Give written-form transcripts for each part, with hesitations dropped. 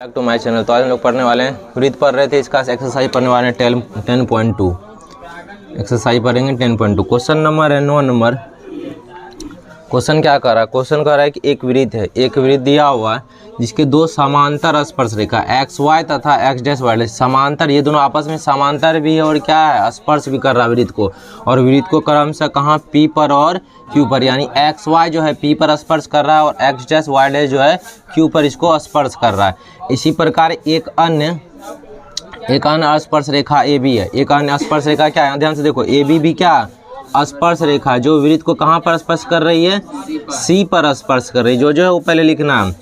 Back to my channel. तो आज हम लोग पढ़ने वाले हैं, वृत्त पढ़ रहे थे, इसका एक्सरसाइज पढ़ने वाले हैं 10.2 एक्सरसाइज पढ़ेंगे 10.2। क्वेश्चन नंबर है 9 नंबर। क्वेश्चन क्या कर रहा है? क्वेश्चन कर रहा है कि एक वृत्त है, एक वृत्त दिया हुआ है जिसके दो समांतर स्पर्श रेखा एक्स वाई तथा एक्स डैश वाई समांतर, ये दोनों आपस में समांतर भी है और क्या है, स्पर्श भी कर रहा है वृत्त को। और वृत्त को क्रमशः कहाँ, पी पर और क्यू पर, यानी एक्स वाई जो है पी पर स्पर्श कर रहा है और एक्स डैश वाई डैश जो है क्यू पर इसको स्पर्श कर रहा है। इसी प्रकार एक अन्य स्पर्श रेखा ए बी है। एक अन्य स्पर्श रेखा क्या है, ध्यान से देखो, ए बी भी क्या स्पर्श रेखा जो वृत्त को कहाँ पर स्पर्श कर रही है, सी पर स्पर्श कर रही है। जो है वो पहले लिखना है।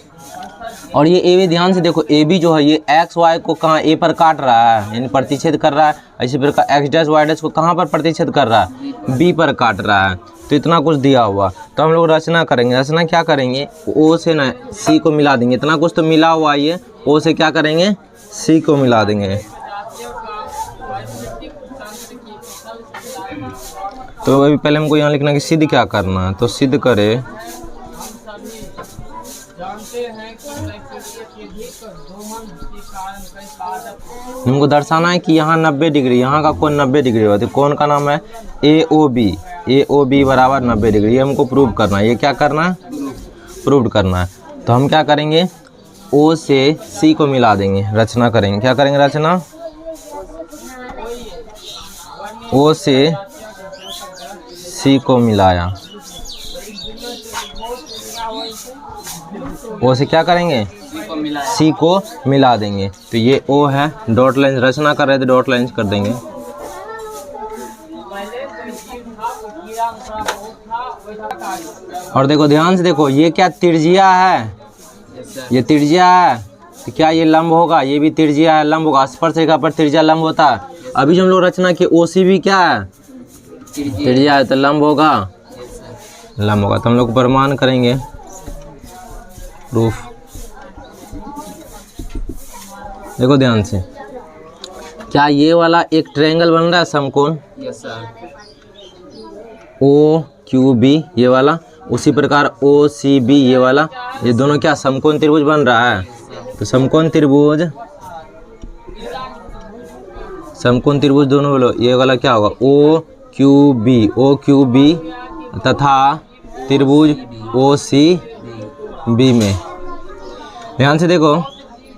और ये ए बी, ध्यान से देखो, ए बी जो है ये एक्स वाई को कहाँ, ए पर काट रहा है यानी प्रतिच्छेद कर रहा है। इसी प्रकार एक्स डैश वाई डैश को कहाँ पर प्रतिच्छेद कर रहा है, बी पर काट रहा है। तो इतना कुछ दिया हुआ, तो हम लोग रचना करेंगे। रचना क्या करेंगे, ओ से ना सी को मिला देंगे। इतना कुछ तो मिला हुआ है, ये ओ से क्या करेंगे, सी को मिला देंगे। तो अभी पहले हमको यहाँ लिखना कि सिद्ध क्या करना है, तो सिद्ध करे हमको दर्शाना है कि यहाँ 90 डिग्री, यहाँ का कोण 90 डिग्री होता है। कोण का नाम है ए ओ बी बराबर 90 डिग्री। ये हमको प्रूव करना है। ये क्या करना है, प्रूव करना है। तो हम क्या करेंगे, ओ से सी को मिला देंगे। रचना करेंगे, क्या करेंगे, रचना ओ से सी को मिलाया। ओ से क्या करेंगे, सी को मिला देंगे। तो ये ओ है, डॉट लाइन रचना कर रहे थे, डॉट लाइन कर देंगे। और देखो ध्यान से देखो, ये क्या त्रिज्या है, ये त्रिज्या है। तो क्या ये लंब होगा, ये भी त्रिज्या है, लंब होगा। स्पर्श रेखा पर त्रिज्या लंब होता है। अभी जो हम लोग रचना की ओ सी भी क्या है, त्रिज्या है, तो लंब होगा, लंब होगा। तो हम लोग प्रमाण करेंगे, प्रूफ। देखो ध्यान से, क्या ये वाला एक ट्रायंगल बन रहा है समकोण, ओ क्यू बी ये वाला, उसी प्रकार ओ सी बी ये वाला, ये दोनों क्या समकोण त्रिभुज बन रहा है। तो समकोण त्रिभुज दोनों बोलो, ये वाला क्या होगा, ओ क्यू बी तथा त्रिभुज ओ सी बी में। ध्यान से देखो,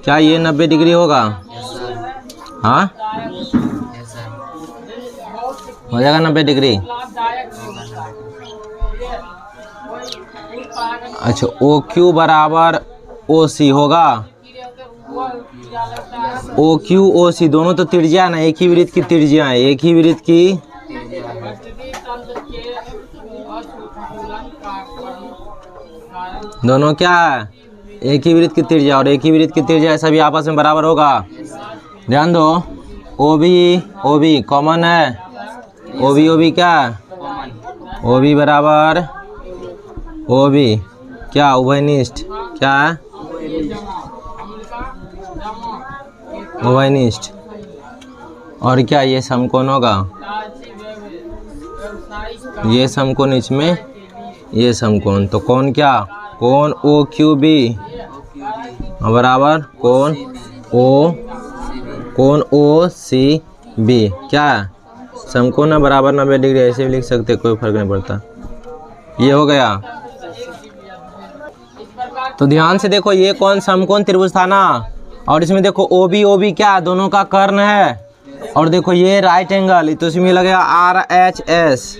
क्या ये 90 डिग्री होगा, हाँ हो जाएगा 90 डिग्री। अच्छा, ओ क्यू बराबर ओ सी होगा। ओ क्यू ओ सी दोनों तो त्रिज्या ना, एक ही वृत्त की त्रिज्या है, एक ही वृत्त की। दोनों क्या है, एक ही वृत्त की त्रिज्या, और एक ही वृत्त की त्रिज्या सभी आपस में बराबर होगा। ध्यान दो, ओ बी कॉमन है, ओ बी क्या, ओ बी बराबर ओ बी क्या, उभयनिष्ठ, क्या है, उभयनिष्ठ। और क्या ये समकोण होगा, ये समकोण, इसमें ये समकोण। तो कौन क्या, कोण ओ क्यू बी बराबर कोण ओ सी बी क्या है, समकोण है, बराबर 90 डिग्री। ऐसे भी लिख सकते, कोई फर्क नहीं पड़ता। ये हो गया। तो ध्यान से देखो, ये कौन समकोण त्रिभुज था ना, और इसमें देखो ओ बी क्या, दोनों का कर्ण है। और देखो ये राइट एंगल, तो इसमें लगेगा RHS,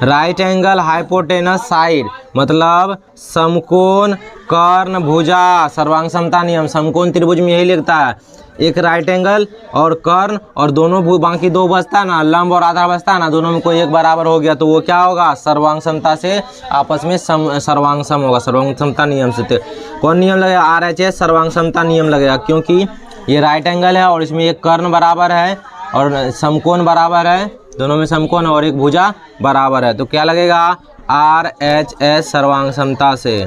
right angle hypotenuse side, मतलब समकोण कर्ण भुजा सर्वांग समता नियम। समकोण त्रिभुज में यही लिखता है, एक राइट एंगल और कर्ण, और दोनों बाकी दो बचता है ना, लंब और आधा बचता है ना, दोनों में कोई एक बराबर हो गया तो वो क्या होगा, सर्वांग समता से आपस में सर्वांग सम होगा, सर्वांग समता नियम से। तो कौन नियम लगेगा, RHS सर्वांग समता नियम लगेगा, क्योंकि ये राइट एंगल है और इसमें एक कर्ण बराबर है और समकोण बराबर है, दोनों में समकोण और एक भुजा बराबर है। तो क्या लगेगा, RHS सर्वांग समता से।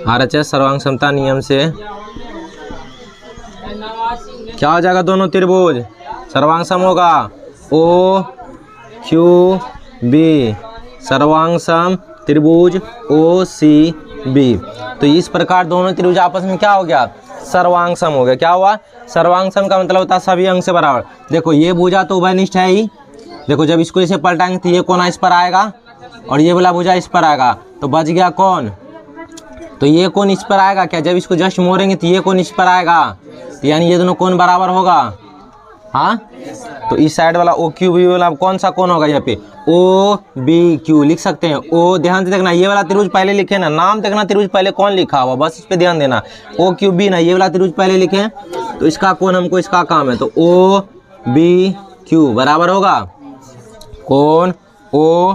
RHS सर्वांग समता नियम से क्या हो जाएगा, दोनों त्रिभुज सर्वांग सम होगा। ओ क्यू बी सर्वांग सम त्रिभुज ओ सी बी। तो इस प्रकार दोनों त्रिभुज आपस में क्या हो गया, सर्वांग सम हो गया। क्या हुआ, सर्वांग सम का मतलब होता है सभी अंग से बराबर। देखो ये भुजा तो उभयनिष्ठ है ही, देखो जब इसको इसे पलटाएंगे तो ये कोना इस पर आएगा और ये वाला भुजा इस पर आएगा, तो बच गया कौन, तो ये कोण इस पर आएगा क्या, जब इसको जस्ट मोड़ेंगे तो ये कोण इस पर आएगा, तो यानी ये दोनों कोण बराबर होगा। हाँ, तो इस साइड वाला ओ क्यू बी वाला कौन सा कोण होगा, यहाँ पे ओ बी क्यू लिख सकते हैं। ओ ध्यान से देखना, ये वाला त्रिभुज पहले लिखे ना, नाम देखना त्रिभुज पहले कौन लिखा हुआ, बस इस पे ध्यान देना। ओ क्यू बी ना, ये वाला त्रिभुज पहले लिखे, तो इसका कोण हमको इसका काम है, तो ओ बी क्यू बराबर होगा कोण ओ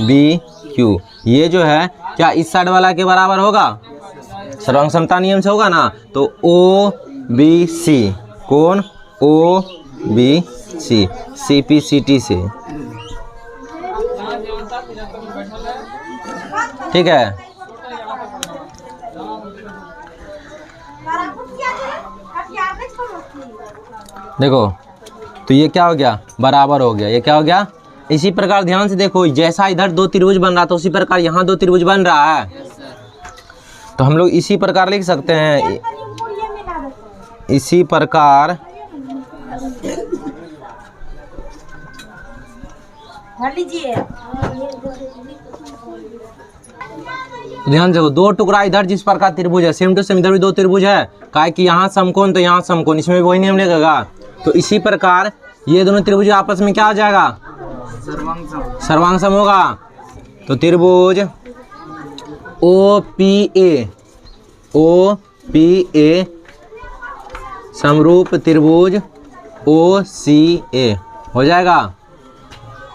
बी क्यू। ये जो है क्या इस साइड वाला के बराबर होगा, सर्वांग समता नियम से होगा ना, तो ओ बी सी, कोण O B C, C P C T से, ठीक है। देखो तो ये क्या हो गया, बराबर हो गया, ये क्या हो गया। इसी प्रकार ध्यान से देखो, जैसा इधर दो त्रिभुज बन रहा था उसी प्रकार यहाँ दो त्रिभुज बन रहा है, तो हम लोग इसी प्रकार लिख सकते हैं, इसी प्रकार ध्यान देखो, दो टुकड़ा इधर जिस प्रकार त्रिभुज है सेम टू सेम इधर भी दो त्रिभुज है, काहे कि यहाँ समकोण तो यहाँ समकोण, इसमें भी वही नियम लगेगा। तो इसी प्रकार ये दोनों त्रिभुज आपस में क्या हो जाएगा, सर्वांग सम होगा। तो त्रिभुज ओ पी ए समरूप त्रिभुज ओ सी ए हो जाएगा,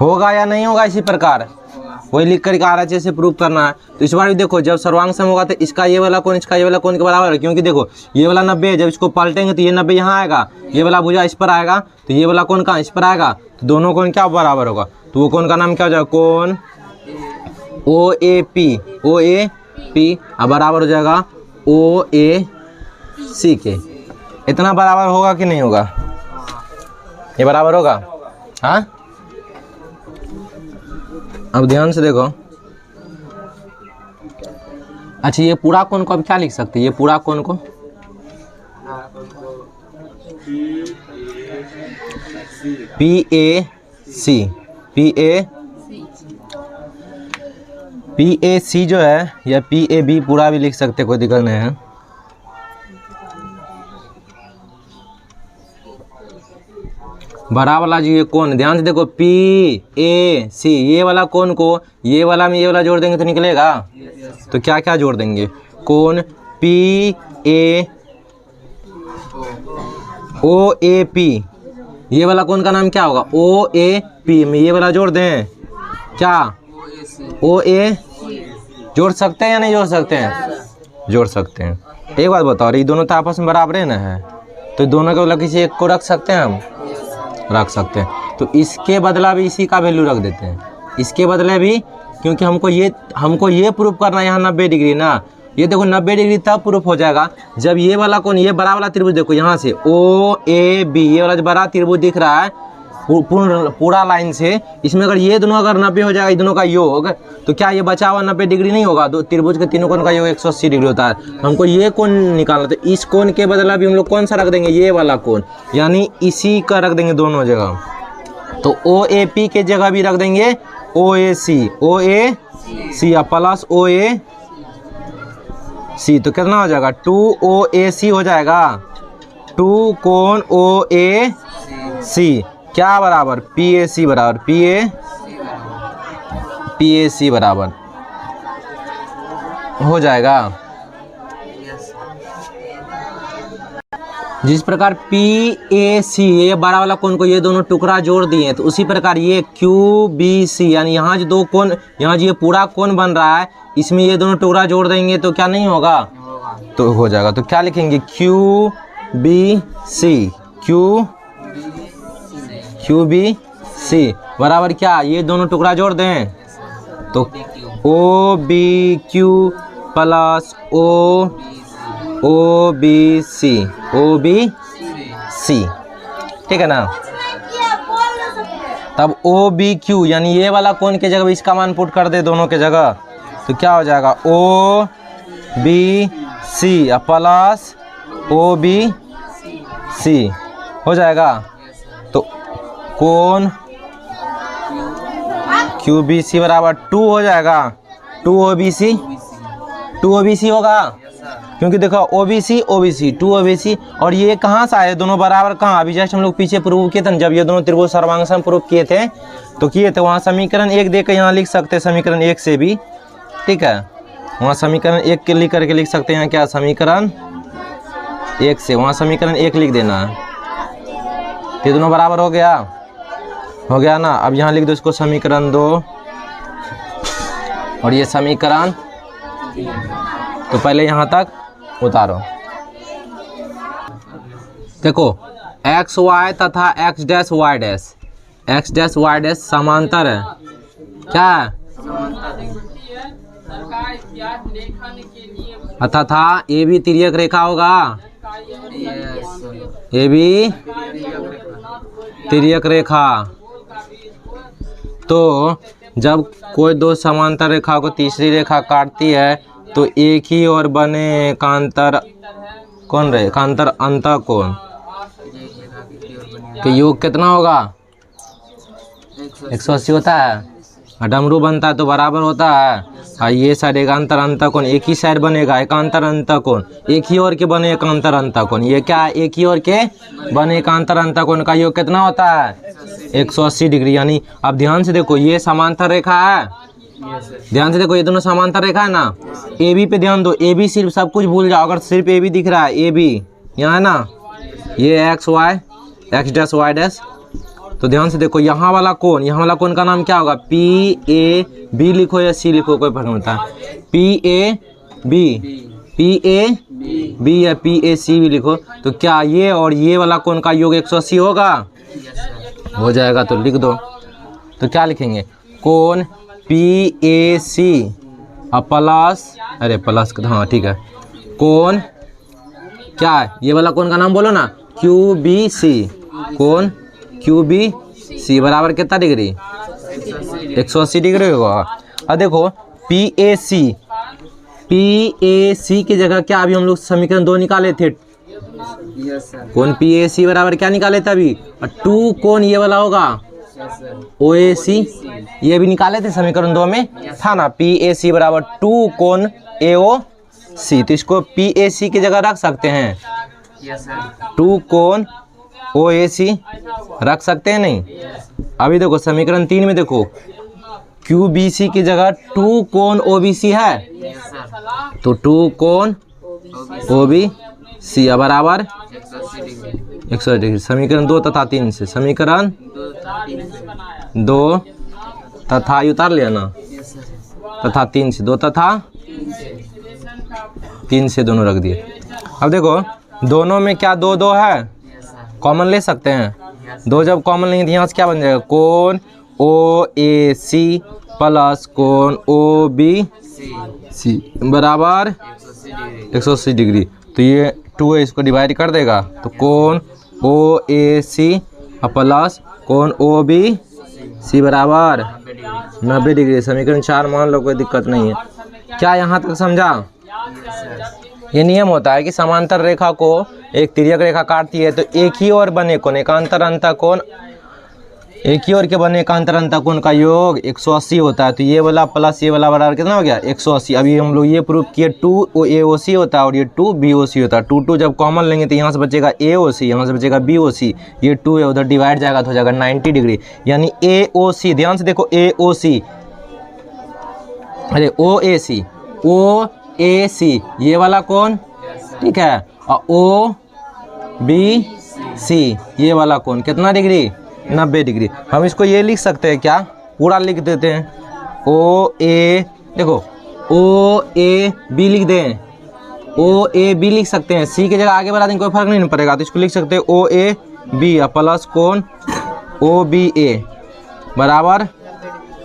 होगा या नहीं होगा, इसी प्रकार वही लिख कर RHS से प्रूव करना है। तो इस बार भी देखो, जब सर्वांग सम होगा तो इसका ये वाला कोण इसका ये वाला कोण के बराबर है, क्योंकि देखो ये वाला 90 है, जब इसको पलटेंगे तो ये 90 यहाँ आएगा, ये वाला भुजा इस पर आएगा, तो ये वाला कोण कहाँ इस पर आएगा, तो दोनों कोण क्या बराबर होगा, तो वो कोण का नाम क्या हो जाएगा, कोण ओ ए पी अब बराबर हो जाएगा ओ ए सी के। इतना बराबर होगा कि नहीं होगा, ये बराबर होगा। हाँ, अब ध्यान से देखो, अच्छा ये पूरा कोण को अब क्या लिख सकते हैं, ये पूरा कोण को पी ए सी जो है, या पी ए बी पूरा भी लिख सकते, कोई दिक्कत नहीं है। बड़ा वाला जो ये कोण ध्यान से देखो, पी ए सी, ये वाला कोण को ये वाला में ये वाला जोड़ देंगे तो निकलेगा, तो क्या क्या जोड़ देंगे, कोण P A O A P, ये वाला कोण का नाम क्या होगा, ओ ए पी में ये वाला जोड़ दें, क्या ओ ए जोड़ सकते हैं या नहीं जोड़ सकते हैं, जोड़ सकते हैं। एक बात बताओ, ये दोनों तो आपस में बराबर है ना है, तो दोनों के मतलब किसी एक को रख सकते हैं, हम रख सकते हैं। तो इसके बदला भी इसी का वैल्यू रख देते हैं, इसके बदले भी, क्योंकि हमको ये प्रूफ करना है यहाँ 90 डिग्री ना, ये देखो 90 डिग्री तब प्रूफ हो जाएगा जब ये वाला कोण, ये बड़ा वाला त्रिभुज देखो यहाँ से ओ ए बी, ये वाला जो बड़ा त्रिभुज दिख रहा है पूरा लाइन से, इसमें अगर ये दोनों अगर 90 हो जाएगा, इन दोनों का योग, तो क्या ये बचा हुआ 90 डिग्री नहीं होगा, दो त्रिभुज के तीनों कोण का योग 180 डिग्री होता है। तो हमको ये कोण निकालना, तो इस कोण के बदला भी हम लोग कौन सा रख देंगे, ये वाला कोण, यानी इसी का रख देंगे दोनों जगह। तो ओ ए पी के जगह भी रख देंगे ओ ए सी या प्लस ओ ए सी, तो कितना हो जाएगा 2 ओ ए सी हो जाएगा, 2 कोण ओ ए सी क्या बराबर, पी ए सी बराबर, पी ए सी बराबर हो जाएगा। जिस प्रकार पी ए सी, ये बड़ा वाला कोण को ये दोनों टुकड़ा जोड़ दिए, तो उसी प्रकार ये क्यू बी सी, यानी यहाँ जो दो कोण, यहाँ जो ये पूरा कोण बन रहा है, इसमें ये दोनों टुकड़ा जोड़ देंगे तो क्या नहीं होगा, तो हो जाएगा। तो क्या लिखेंगे, Q B C, Q B C बराबर क्या, ये दोनों टुकड़ा जोड़ दें तो O B Q plus O B C, ठीक है ना। तब ओ बी क्यू यानी ये वाला कोण के जगह इसका मान पुट कर दे दोनों के जगह, तो क्या हो जाएगा O B C plus O B C हो जाएगा। तो कोण क्यू बी सी बराबर 2 हो जाएगा। 2 ओ बी सी होगा, क्योंकि देखो ओ बी सी 2 ओ बी सी, और ये कहाँ से आए दोनों बराबर, कहाँ अभी जस्ट हम लोग पीछे प्रूव किए थे ना, जब ये दोनों त्रिभुज सर्वांग प्रूव किए थे तो किए थे वहाँ समीकरण 1 दे के यहाँ लिख सकते हैं समीकरण 1 से भी, ठीक है। वहाँ समीकरण 1 के लिख करके लिख सकते हैं क्या, समीकरण 1 से वहाँ समीकरण 1 लिख देना है। ये दोनों बराबर हो गया ना। अब यहाँ लिख दो इसको समीकरण 2 और ये समीकरण, तो पहले यहाँ तक उतारो। देखो एक्स वाई तथा एक्स डैश वाई डैश समांतर है, क्या है, तथा ए बी तिर्यक रेखा होगा, ए बी तिर्यक रेखा। तो जब कोई दो समांतर रेखा को तीसरी रेखा काटती है तो एक ही और बने एकांतर कौन रहे, एकांतर अंतःकोण के योग कितना होगा, 180 होता है। डमरू बनता है तो बराबर होता है, और ये साइड एकांतर अंतःकोण एक ही साइड बनेगा एकांतर अंतःकोण, एक ही ओर के बने एकांतर अंतःकोण, ये क्या है, एक ही ओर के बने एकांतर अंतःकोण का योग कितना होता है, 180 डिग्री। यानी अब ध्यान से देखो ये समांतर रेखा है, ध्यान से देखो ये दोनों समांतर रेखा है ना। ए बी पे ध्यान दो, ए बी सिर्फ सब कुछ भूल जाओ, अगर सिर्फ ए बी दिख रहा है, ए बी यहाँ है ना, ये X Y X dash Y dash. तो ध्यान से देखो यहाँ वाला कोण का नाम क्या होगा, पी ए बी लिखो या सी लिखो कोई फर्क नहीं पड़ता, पी ए बी या पी ए सी भी लिखो। तो क्या ये और ये वाला कोण का योग 180 होगा, हो जाएगा। तो लिख दो, तो क्या लिखेंगे, कोण पी ए सी प्लस, अरे प्लस हाँ ठीक है, कोण क्या है, ये वाला कोण का नाम बोलो ना, क्यू बी सी, कोण क्यू बी सी बराबर कितना डिग्री, 180 डिग्री होगा। अब देखो पी ए सी की जगह क्या अभी हम लोग समीकरण 2 निकाले थे, कोण पी ए सी बराबर क्या निकाले थे अभी, 2 कोण ये वाला होगा ओ ए सी, ये भी निकाले थे समीकरण 2 में था ना, पी ए सी बराबर 2 कोण ए ओ सी। तो इसको पी ए सी की जगह रख सकते हैं, 2 कोण ओ ए सी रख सकते हैं नहीं। अभी देखो समीकरण 3 में देखो क्यू बी सी की जगह 2 कोण ओ बी सी है, तो 2 कोण ओ बी सी बराबर 180 डिग्री। समीकरण 2 तथा 3 से, समीकरण 2 तथा उतार लिया ना, तथा 3 से, 2 तथा 3 से दोनों रख दिए। अब देखो दोनों में क्या 2 2 है, कॉमन ले सकते हैं, 2 जब कॉमन लेंगे तो यहाँ से क्या बन जाएगा, कोण ओ ए सी प्लस कोण ओ बी सी बराबर 180 डिग्री। तो ये 2 है, इसको डिवाइड कर देगा, तो कोण ओ ए सी प्लस कोण ओ बी सी बराबर 90 डिग्री। समीकरण 4 मान लो, कोई दिक्कत नहीं है। क्या यहाँ तक समझा? ये नियम होता है कि समांतर रेखा को एक तिर्यक रेखा काटती है तो एक ही ओर बने कोण एकांतर अंतःकोण, एक ही ओर के बने एकांतर अंतःकोण का योग 180 होता है। तो ये वाला प्लस ये वाला बराबर कितना हो गया, 180। अभी हम लोग ये प्रूफ किए 2 ए ओ सी होता है और ये 2 बी ओ सी होता है। 2 जब कॉमन लेंगे तो यहाँ से बचेगा ए ओ सी, यहाँ से बचेगा बी ओ सी, ये 2 है उधर डिवाइड जाएगा तो हो जाएगा 90 डिग्री। यानी ए ओ सी, ध्यान से देखो ए ओ सी, अरे ओ ए सी ये वाला कोण, ठीक है, और ओ बी सी ये वाला कोण कितना डिग्री, 90 डिग्री। हम इसको ये लिख सकते हैं क्या, पूरा लिख देते हैं, ओ ए, देखो ओ ए बी लिख दें, ओ ए बी लिख सकते हैं, सी की जगह आगे बढ़ा देंगे कोई फर्क नहीं पड़ेगा। तो इसको लिख सकते हैं ओ ए बी प्लस कोण ओ बी ए बराबर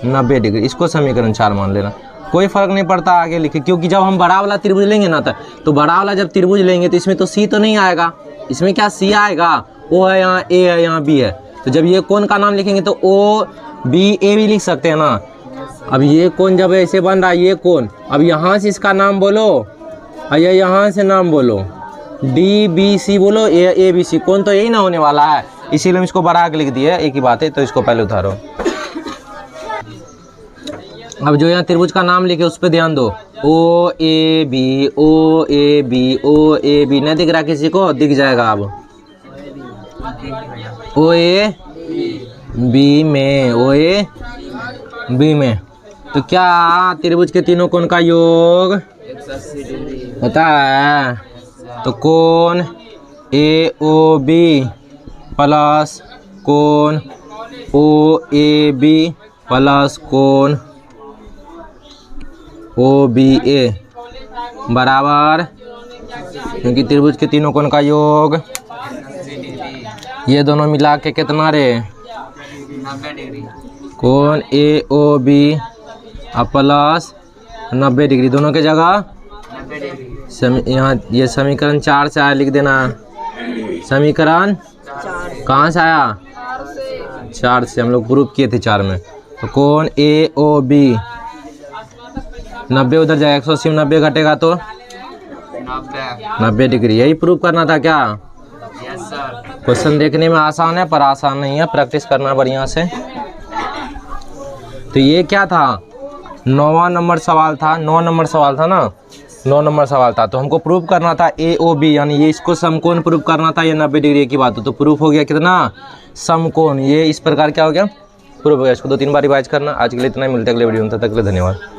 90 डिग्री। इसको समीकरण 4 मान लेना, कोई फर्क नहीं पड़ता आगे लिखे, क्योंकि जब हम बड़ा वाला त्रिभुज लेंगे ना तो बड़ा वाला जब त्रिभुज लेंगे तो इसमें तो सी तो नहीं आएगा, इसमें क्या सी आएगा, ओ है यहाँ, ए है यहाँ, बी है। तो जब ये कोण का नाम लिखेंगे तो ओ बी ए भी लिख सकते हैं ना, अब ये कोण जब ऐसे बन रहा है, ये कोण, अब यहाँ से इसका नाम बोलो और ये यहाँ से नाम बोलो, डी बी सी बोलो, ए बी सी, कोण तो यही ना होने वाला है, इसीलिए हम इसको बढ़ा के लिख दिए, एक ही बात है। तो इसको पहले उतारो। अब जो यहाँ त्रिभुज का नाम लिखे उस पर ध्यान दो, O A B, O A B, O A B, नहीं दिख रहा किसी को? दिख जाएगा अब, ओ ए बी में, ओ ए बी में। तो क्या त्रिभुज के तीनों कोण का योग होता है? तो कोण ए ओ बी प्लस कोण ओ ए बी प्लस कोण ओ बी ए बराबर, क्योंकि त्रिभुज के तीनों कोण का योग, ये दोनों मिला के कितना रे? 90 डिग्री। कोण ए ओ बी प्लस 90 डिग्री, दोनों के जगह 90 डिग्री। यहाँ ये समीकरण 4 से आया, लिख देना। समीकरण कहाँ से आया? 4 से, हम लोग प्रूफ किए थे 4 में। तो कोण ए ओ बी 90 उधर जाएगा, 180 में 90 घटेगा तो 90 डिग्री। यही प्रूफ करना था क्या? Yes sir. क्वेश्चन देखने में आसान है पर आसान नहीं है, प्रैक्टिस करना बढ़िया से। तो ये क्या था? 9वां नंबर सवाल था, 9 नंबर सवाल था ना, 9 नंबर सवाल था। तो हमको प्रूफ करना था ए ओ बी, यानी ये इसको समकोण प्रूफ करना था, ये 90 डिग्री की बात हो। तो प्रूफ हो गया कितना? समकोण। ये इस प्रकार क्या हो गया? प्रूफ हो गया। इसको 2-3 बार रिवाइज करना। आज के लिए इतना ही, मिलते हैं अगले वीडियो में, तब तक के लिए धन्यवाद।